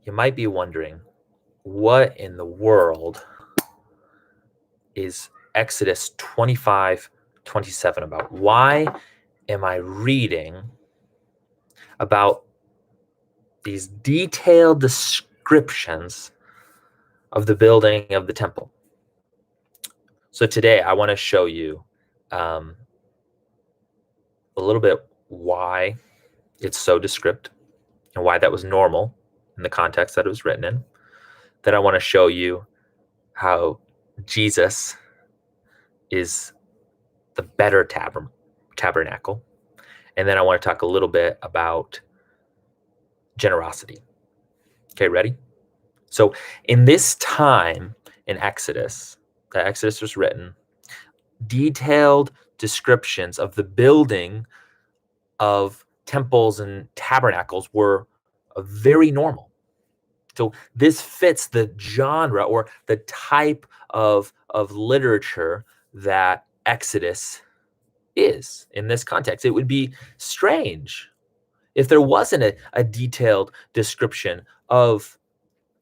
You might be wondering, what in the world is Exodus 25:27 about? Why am I reading about these detailed descriptions of the building of the temple? So today I want to show you a little bit why it's so descriptive and why that was normal in the context that it was written in. Then I want to show you how Jesus is the better tabernacle. And then I want to talk a little bit about generosity. Okay, ready? So in this time in Exodus, that Exodus was written, detailed descriptions of the building of temples and tabernacles were very normal. So this fits the genre or the type of literature that Exodus is in this context. It would be strange if there wasn't a detailed description of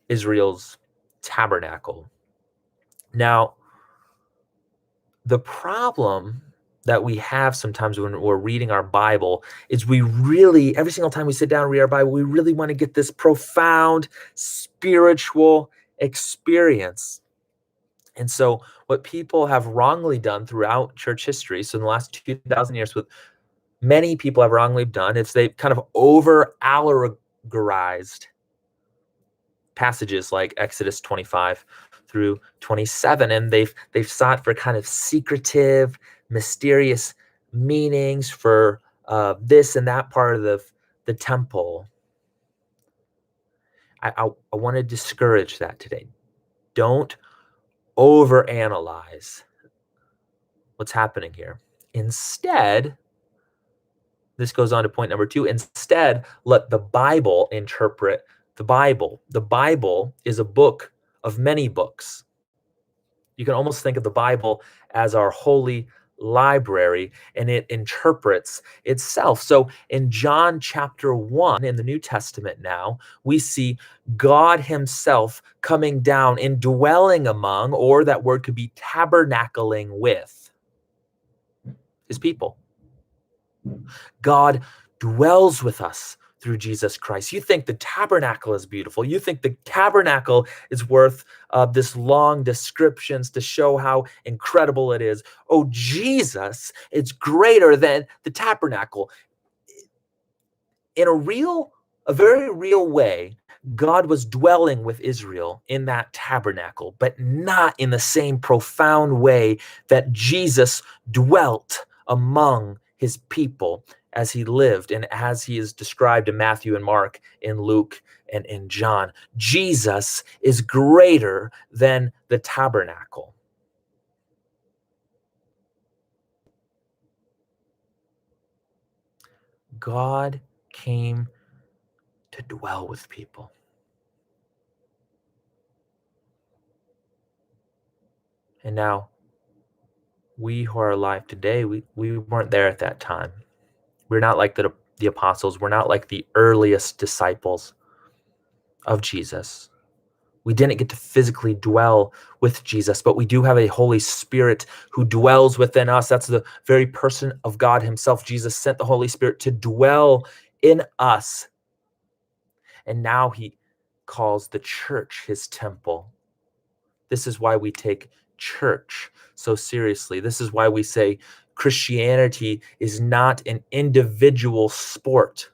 Israel's tabernacle. Now, the problem that we have sometimes when we're reading our Bible is we really, every single time we sit down and read our Bible, we really want to get this profound spiritual experience. And so what people have wrongly done throughout church history, so in the last 2,000 years, what many people have wrongly done is they've kind of over-allegorized passages like Exodus 25-27, and they've sought for kind of secretive, mysterious meanings for this and that part of the temple. I want to discourage that today. Don't overanalyze what's happening here. Instead, this goes on to point number 2. Instead, let the Bible interpret the Bible. The Bible is a book of many books. You can almost think of the Bible as our holy library, and it interprets itself. So in John chapter 1 in the New Testament now, we see God himself coming down and dwelling among, or that word could be tabernacling with, his people. God dwells with us through Jesus Christ. You think the tabernacle is beautiful. You think the tabernacle is worth this long descriptions to show how incredible it is. Oh, Jesus is greater than the tabernacle. In a very real way, God was dwelling with Israel in that tabernacle, but not in the same profound way that Jesus dwelt among his people as he lived and as he is described in Matthew and Mark, in Luke and in John. Jesus is greater than the tabernacle. God came to dwell with people. And now, we who are alive today, we weren't there at that time. We're not like the apostles. We're not like the earliest disciples of Jesus. We didn't get to physically dwell with Jesus, but we do have a Holy Spirit who dwells within us. That's the very person of God himself. Jesus sent the Holy Spirit to dwell in us. And now he calls the church his temple. This is why we take church so seriously. This is why we say Christianity is not an individual sport.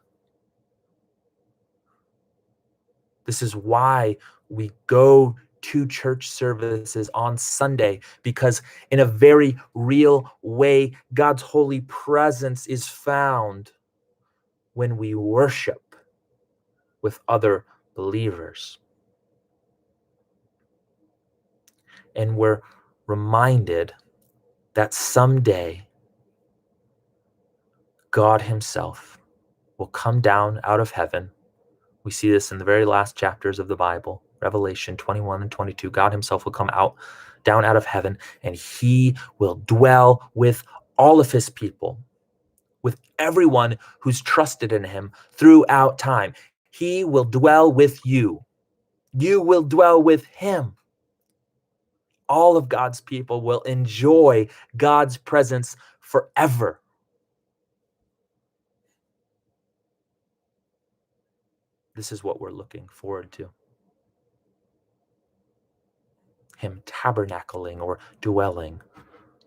This is why we go to church services on Sunday, because in a very real way, God's holy presence is found when we worship with other believers. And we're reminded that someday God himself will come down out of heaven. We see this in the very last chapters of the Bible, Revelation 21 and 22. God himself will come down out of heaven, and he will dwell with all of his people, with everyone who's trusted in him throughout time. He will dwell with you. You will dwell with him. All of God's people will enjoy God's presence forever. This is what we're looking forward to. Him tabernacling or dwelling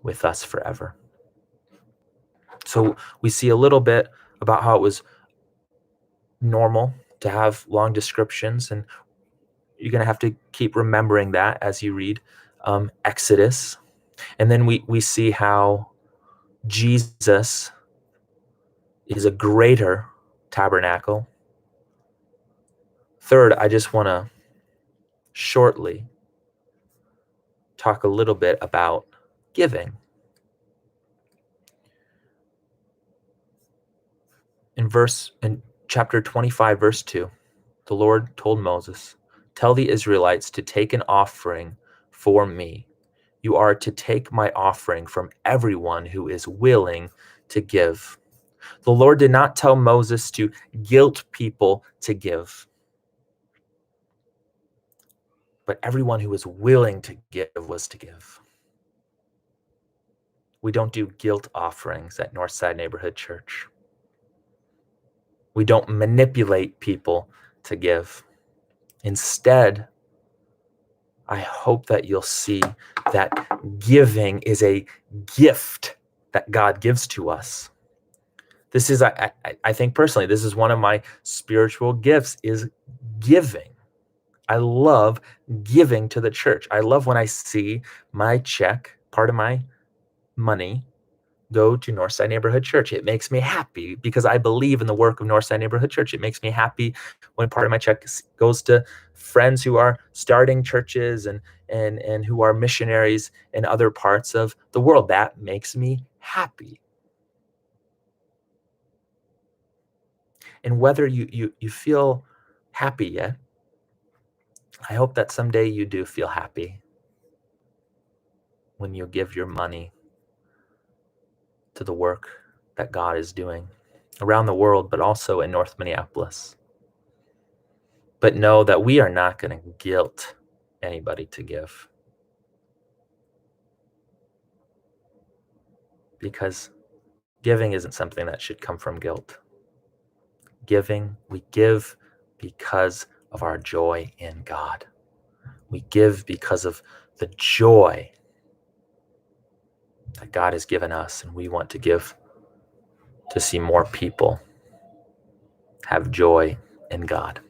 with us forever. So we see a little bit about how it was normal to have long descriptions, and you're going to have to keep remembering that as you read Exodus. And then we see how Jesus is a greater tabernacle. Third, I just want to shortly talk a little bit about giving. In chapter 25, verse 2, the Lord told Moses, "Tell the Israelites to take an offering for me. You are to take my offering from everyone who is willing to give." The Lord did not tell Moses to guilt people to give, but everyone who was willing to give was to give. We don't do guilt offerings at Northside Neighborhood Church. We don't manipulate people to give. Instead, I hope that you'll see that giving is a gift that God gives to us. This is, I think personally, this is one of my spiritual gifts, is giving. I love giving to the church. I love when I see my check, part of my money, go to Northside Neighborhood Church. It makes me happy because I believe in the work of Northside Neighborhood Church. It makes me happy when part of my check goes to friends who are starting churches and who are missionaries in other parts of the world. That makes me happy. And whether you feel happy yet, I hope that someday you do feel happy when you give your money to the work that God is doing around the world, but also in North Minneapolis. But know that we are not going to guilt anybody to give, because giving isn't something that should come from guilt. We give because of our joy in God. We give because of the joy that God has given us, and we want to give to see more people have joy in God.